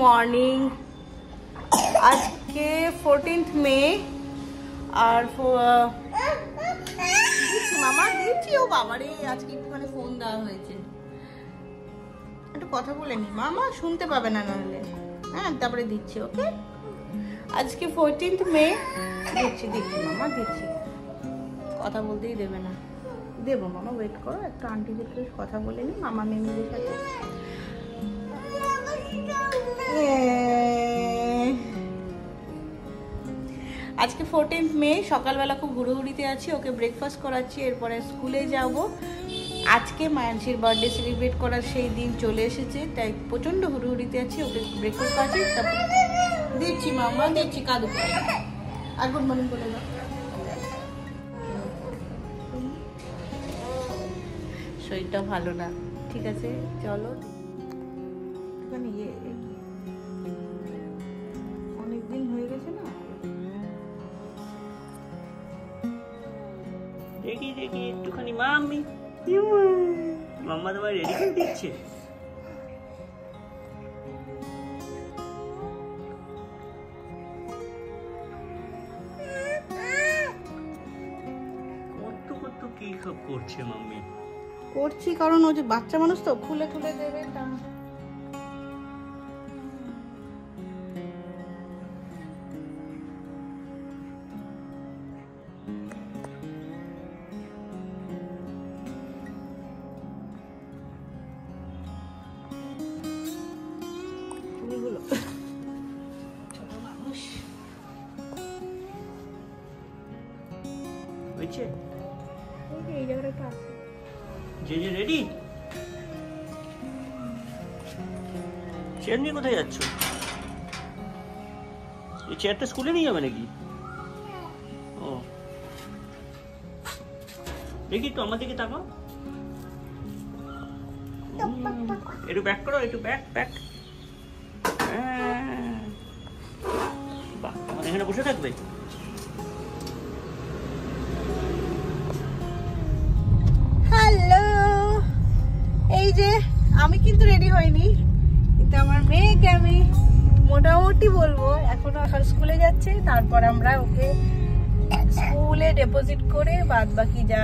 Morning. আজকে 14th মে আর দিচ্ছি মামা, দিচ্ছি। ও বাবারে, আজকে একটুখানি ফোন দেওয়া হয়েছে, একটু কথা বলে নি মামা, শুনতে পাবে না নাহলে। হ্যাঁ, তারপরে দিচ্ছি। ওকে, আজকে 14th মে। দিচ্ছি দিচ্ছি মামা, দিচ্ছি। কথা বলতেই দেবে না। দেবো মামা, ওয়েট করো একটু, আন্টিদের সাথে কথা বলে নি, মামা মেমিদের সাথে। আজকে 14th মে, সকালবেলা খুব হুড়োহুড়িতে আছি, ওকে ব্রেকফাস্ট করাচ্ছি, এরপরে স্কুলে যাব। আজকে মায়ানসির বার্থডে সেলিব্রেট করার সেই দিন চলে এসেছে, তাই প্রচণ্ড হুড়োহুড়িতে আছি, ওকে ব্রেকফাস্ট করাচ্ছি। তারপর দিচ্ছি মামা, দিচ্ছি। কাঁদো আর গুড মর্নিং বলে দাও। শরীরটা ভালো না, ঠিক আছে চলো। অনেকদিন হয়ে গেছে না। দেখি দেখি একটুখানি মাম্মি, মাম্মা তোমার রেডি করে দিচ্ছে। কত কত কি সব করছে মাম্মি। করছি কারণ ও যে বাচ্চা মানুষ তো, খুলে খুলে দেবে। হয়েছে এই জায়গাটা আছে। যে রেডি? চেয়ার নিয়ে কোথায় যাচ্ছ? এই চেয়ারটা স্কুলে নিয়ে যাবে নাকি? ও দেখি তো, আমার দিকে তাকাও। একটু ব্যাক করো, একটু ব্যাক ব্যাক। বাহ, আমার এখানে বসে থাকবে। হ্যালো, এই যে আমি কিন্তু রেডি হইনি, কিন্তু আমার মেয়েকে আমি মোটামুটি বলবো এখনো স্কুলে যাচ্ছে। তারপর আমরা ওকে স্কুলে ডিপোজিট করে বাদ বাকি যা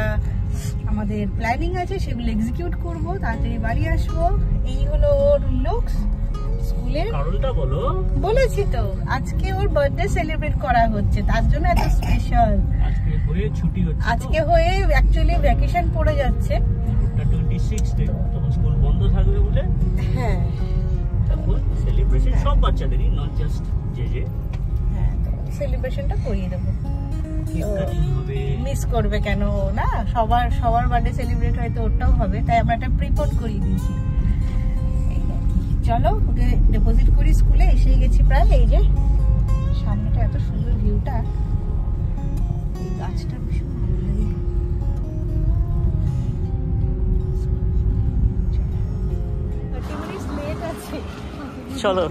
আমাদের প্ল্যানিং আছে সেগুলো এক্সিকিউট করব, তাড়াতাড়ি বাড়ি আসবো। এই হলো ওর লুকস। স্কুলে কারণটা বলো। বলেছি তো, আজকে ওর বার্থডে সেলিব্রেট করা হচ্ছে, তার জন্য এত স্পেশাল। আজকে হয়ে ছুটি হচ্ছে, আজকে হয়ে অ্যাকচুয়ালি ভ্যাকেশন পড়ে যাচ্ছে। 26 ডে, তখন স্কুল বন্ধ থাকবে বলে। হ্যাঁ, তখন সেলিব্রেশন সব বাচ্চাদেরই, নট জাস্ট যে। হ্যাঁ, তো সেলিব্রেশনটা করিয়ে দেবো। কেক কাটিং হবে, মিস করবে কেন না? সবার বার্থডে সেলিব্রেট হয়তো ওটাও হবে, তাই আমরা একটা প্রিপোন করিয়ে দিয়েছি। চলো ওকে ডিপোজিট করি স্কুলে। এসেই গেছি প্রায়। এই যে সামনেটা এত সুন্দর ভিউটা, এই গাছটা ভীষণ ভালো লাগে। লেট আছে, চলো।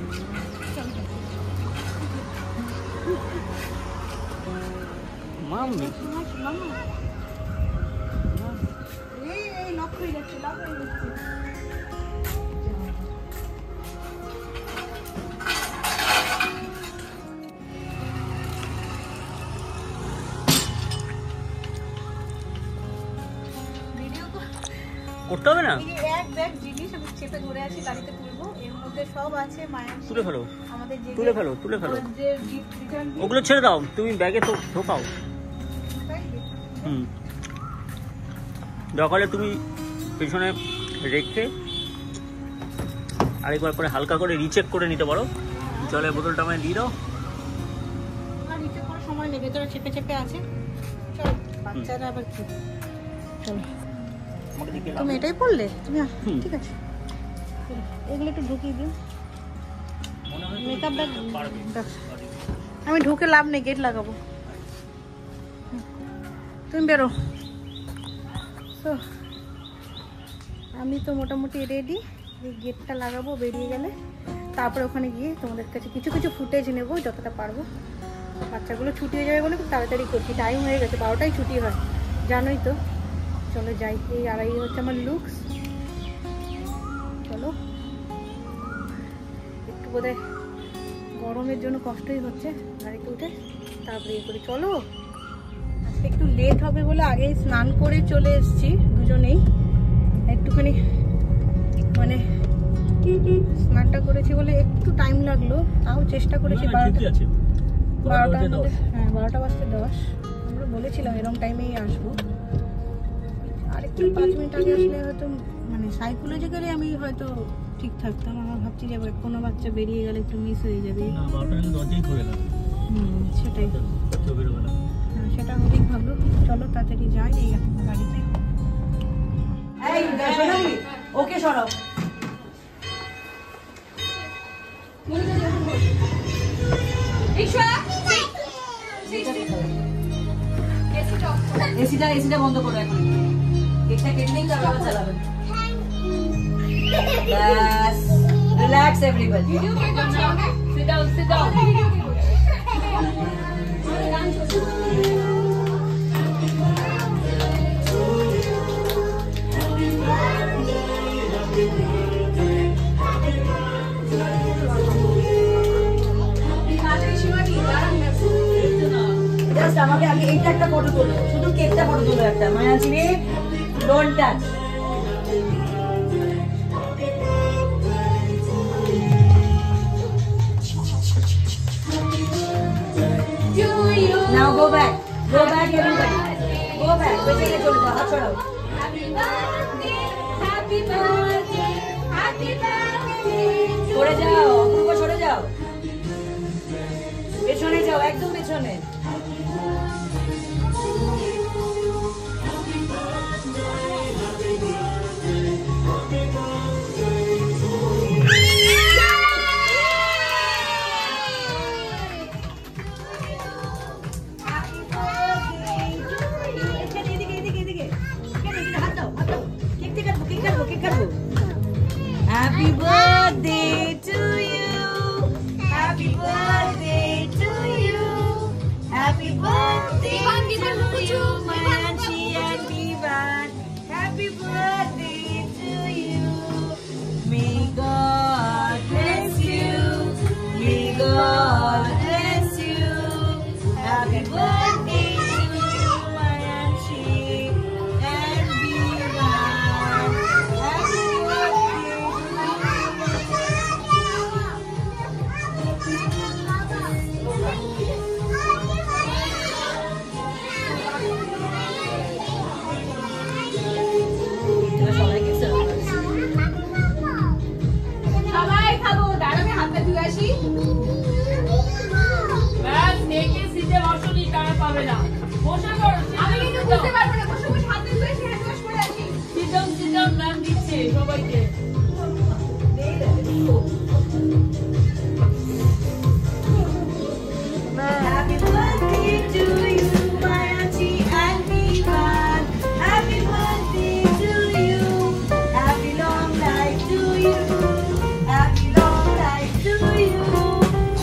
মাম্মি এই লক হয়ে যাচ্ছে, লক হয়ে যাচ্ছে। করতে হবে না। এক ব্যাগ জিনিস আমি চেপে ধরে আছি, গাড়িতে তুলবো। এর মধ্যে সব আছে মায়ের। তুলে ফেলো, আমাদের যে তুলে ফেলো, তুলে ফেলো। যে গিফট রিটার্ন, ওগুলো ছেড়ে দাও, তুমি ব্যাগে তো ঢোকাও। দরকার হলে তুমি পেছনে রেখে আরেকবার করে হালকা করে রিচেক করে নিতে পারো। জলের বোতলটা আমায় দিয়ে দাও। আর রিচেক করার সময় নেই, ভেতরে চেপে চেপে আছে। চলো, বাচ্চারা আবার কি। চলো, তুমি এটাই পড়লে তুমি? ঠিক আছে, এগুলো একটু ঢুকিয়ে দিও। মেকআপ ব্যাগ আমি ঢুকে লাভ নেই, গেট লাগাবো। তুমি বেরো। তো আমি তো মোটামুটি রেডি, এই গেটটা লাগাবো বেরিয়ে গেলে। তারপরে ওখানে গিয়ে তোমাদের কাছে কিছু কিছু ফুটেজ নেবো যতটা পারবো। বাচ্চাগুলো ছুটি হয়ে যাবে বলে খুব তাড়াতাড়ি করছি, টাইম হয়ে গেছে, 12টায় ছুটি হয় জানোই তো। চলো যাই। আর এই হচ্ছে আমার লুকস। চলো একটু বোধহয় গরমের জন্য কষ্টই হচ্ছে, গাড়িতে উঠে তারপরে ইয়ে করে চলো। আজকে একটু লেট হবে বলে আগেই স্নান করে চলে এসেছি দুজনেই, একটুখানি মানে স্নানটা করেছি বলে একটু টাইম লাগলো, তাও চেষ্টা করেছি 12টার মধ্যে, হ্যাঁ 12টা বাজতে 10, আমরা বলেছিলাম এরকম টাইমেই আসবো। আর একটু 5 মিনিট আগে আসলে হয়তো মানে সাইকোলজিক্যালি আমি হয়তো ঠিক থাকতাম। আমার ভাবছি যে কোনো বাচ্চা বেরিয়ে গেলে একটু মিস হয়ে যাবে, সেটাই সেটা ঠিক ভাবলো। চলো তাড়াতাড়ি যাই এই গাড়িতে। ওকে সরাও। এসিটা বন্ধ করো এখন, কেকটা কেটে তারপর চালাবেন। ব্যাস, relax everybody. Sit down, sit down. আমাকে আগে এইটা একটা ফটো তোলো, শুধু কেকটা ফটো তোলো একটা। মায়াচিনি don't touch. Now go back everybody, go back, বেঁচে গিয়ে চলে যাও, হাত ছড়াও। সরে যাও অপূর্ব, সরে যাও, পেছনে যাও, একদম পেছনে। Happy birthday to you. Happy birthday to you. Happy birthday to you, Manchi and Vivan. Happy birthday to you. May God bless you. May God bless you. Happy birthday to you, Manchi and Vivan. Happy সবাই খাবো, দাঁড়াবে হাতে ধুয়ে আসি। ব্যাস, নেকে সিটে বসনি, কারা পাবে না। বসে পড়ো, আমি কিন্তু বুঝতে পারবো না। বসে বসে হাতে ধুয়ে এসে হ্যান্ড ওয়াশ করে আসি। সিট ডাউন, ম্যাম দিচ্ছে সবাইকে। Happy birthday to you, Mayanchi and Vivan. Happy birthday to you. Happy long life to you. Happy long life to you.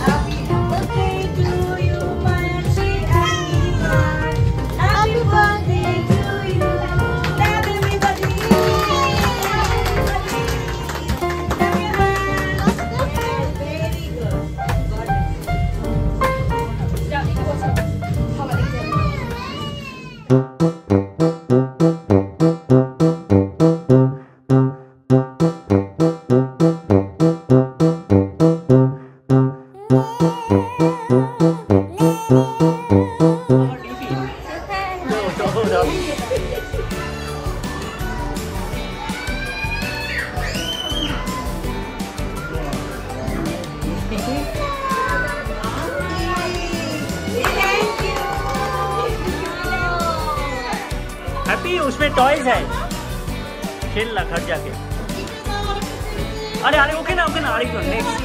Happy birthday to you, Mayanchi and Vivan. Happy birthday to you. Clap everybody. Clap your hands. Very good. Got it. Happy उसमें toys है, खेल ला घर जाके। अरे okay ना अरे तो next.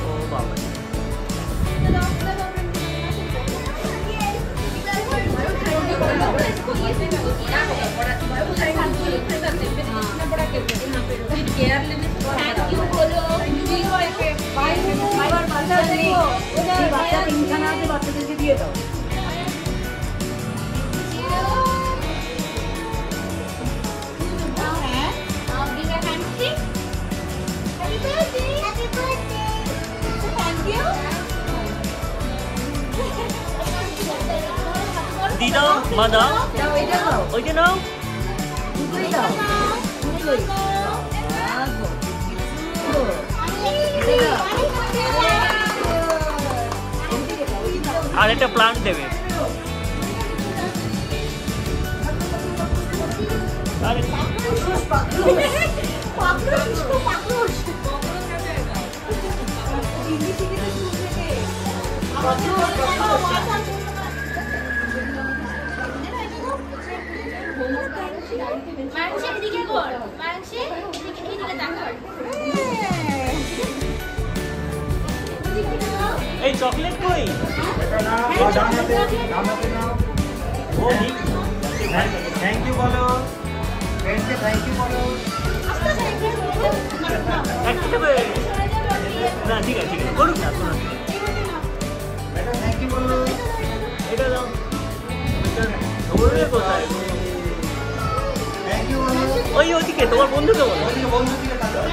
ओ बाबा বাচ্চাদেরকে দিয়ে দাও। এই দাও, মা দাও, দাও এটা দাও, ওইটা নাও। দুটোই দাও, দুটোই। আর একটা প্লান্ট দেবে। আরে এই চকলেট কই? ও ঠিক। থ্যাংক ইউ বলো, ফ্রেন্ডকে থ্যাংক ইউ বলো। একটা দেবে? না ঠিক আছে ঠিক আছে, করুক না, শোনো। ম্যাডাম থ্যাংক ইউ বলো। এটা দাও। দৌড়বে কোথায়? থ্যাংক ইউ বলো। ওই ওদিকে তোমার বন্ধুকে বলো। ওদিকে বন্ধু দিকে তাকাও।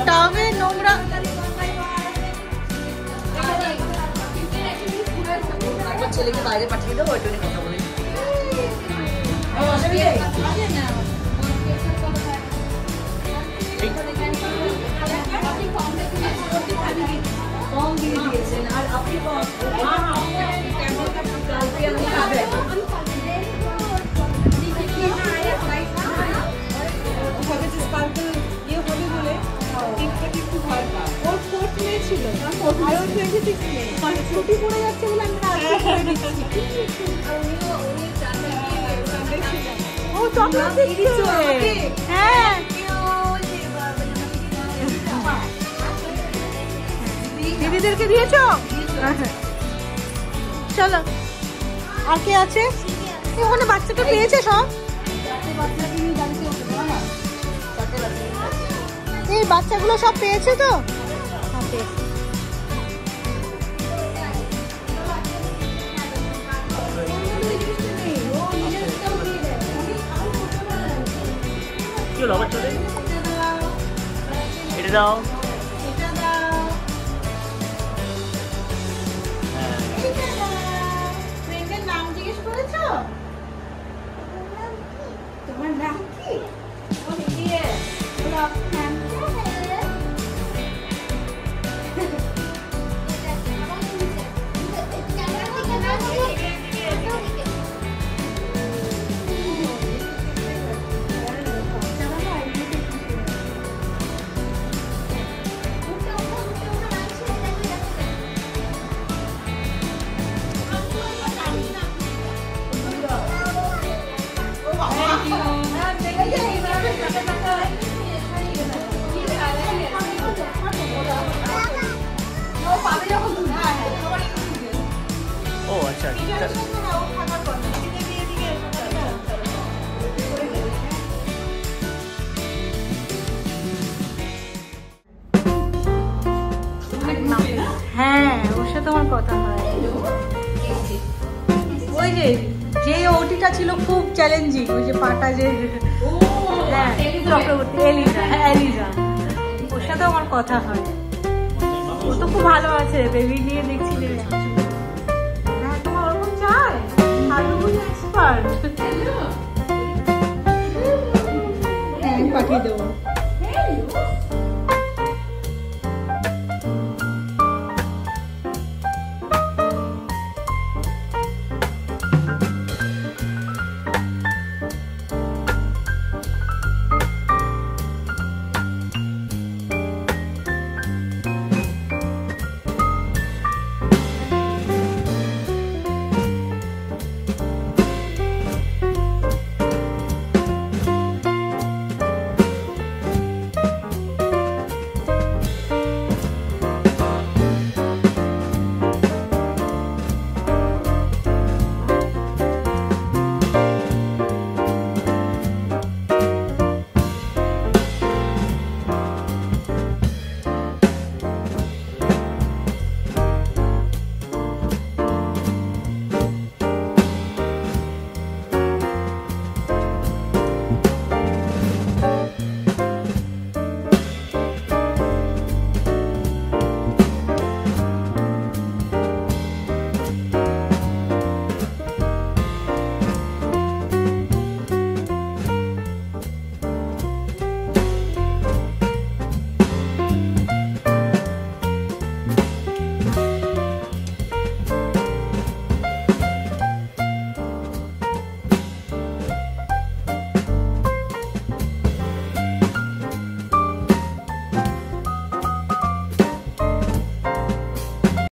টাঙে নোংরা। ছেলেকে বাইরে পাঠিয়ে দেবো, ওইটা নিয়ে কথা বলি। কম দিয়ে দিয়েছেন আর আপনি কম কালকে আমি খাবেন। ছুটি পড়ে যাচ্ছে বলে আমরা করে দিচ্ছি। ও চকলেট দিচ্ছে। হ্যাঁ দিদিদেরকে দিয়েছো? চলো, আর কে আছে? ওখানে বাচ্চাটা পেয়েছে সব। এই বাচ্চাগুলো সব পেয়েছে তো? কি হলো আবার চলে? এটা দাও। ফ্রেন্ডের নাম জিজ্ঞেস করেছো? তোমার নাম কি? ও আচ্ছা ঠিক আছে। হ্যাঁ, ওর সাথে আমার কথা হয়। ওই যে যে ওটিটা ছিল খুব চ্যালেঞ্জিং, ওই যে পাটা যে হ্যাঁ চক্রবর্তী, এলিজা, হ্যাঁ এলিজা, ওর সাথে আমার কথা হয়। ও তো খুব ভালো আছে, বেবি নিয়ে দেখছি যে হ্যাঁ তোমার ওরকম চাই, এক্সপার্ট। পাঠিয়ে দেবো।